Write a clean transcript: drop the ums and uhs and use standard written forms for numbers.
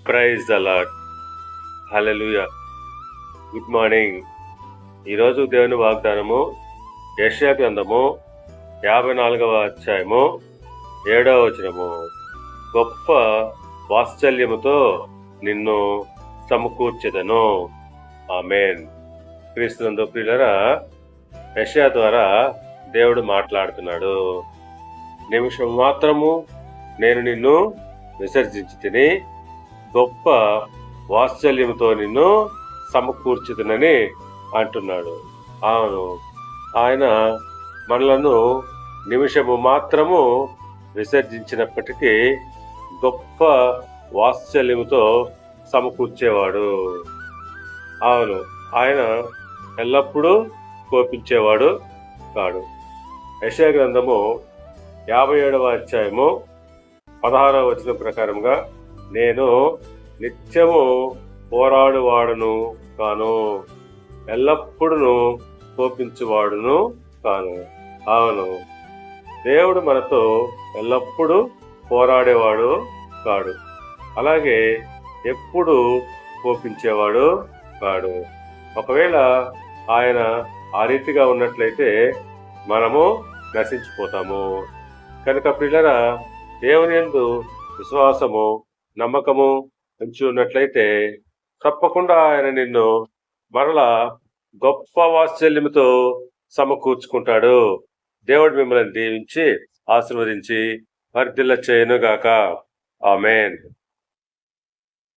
Praise the lord. Hallelujah. Good morning. ఈరోజు దేవుని వాగ్దానము యెషయా గ్రంథము 54వ అధ్యాయము 7వ వచనము. గొప్ప వాత్సల్యముతో నిన్ను సమకూర్చెదను. ఆమేన్. క్రీస్తునందు ప్రియులారా, యెషయా ద్వారా దేవుడు మాట్లాడుతున్నాడు. నిమిషం మాత్రము నేను నిన్ను విసర్జించి తిని గొప్ప వాత్సల్యంతో నిన్ను సమకూర్చుతునని అంటున్నాడు. అవును, ఆయన మనలను నిమిషము మాత్రము విసర్జించినప్పటికీ గొప్ప వాత్సల్యముతో సమకూర్చేవాడు. అవును, ఆయన ఎల్లప్పుడూ కోపించేవాడు కాడు. యెషయా గ్రంథము 57వ అధ్యాయము 16వ వచనం ప్రకారంగా, నేను నిత్యము పోరాడువాడును కాను, ఎల్లప్పుడూ కోపించువాడును కాను. అవును, దేవుడు మనతో ఎల్లప్పుడూ పోరాడేవాడు కాడు, అలాగే ఎప్పుడు కోపించేవాడు కాడు. ఒకవేళ ఆయన ఆ రీతిగా ఉన్నట్లయితే మనము నశించిపోతాము. కనుక ప్రియులారా, దేవుని యందు విశ్వాసము నమ్మకము ఉంచి ఉన్నట్లయితే తప్పకుండా ఆయన నిన్ను మరలా గొప్ప వాత్సల్యముతో సమకూర్చుకుంటాడు. దేవుడు మిమ్మల్ని దీవించి ఆశీర్వదించి వర్ధిల్ల చేయనుగాక. ఆమేన్.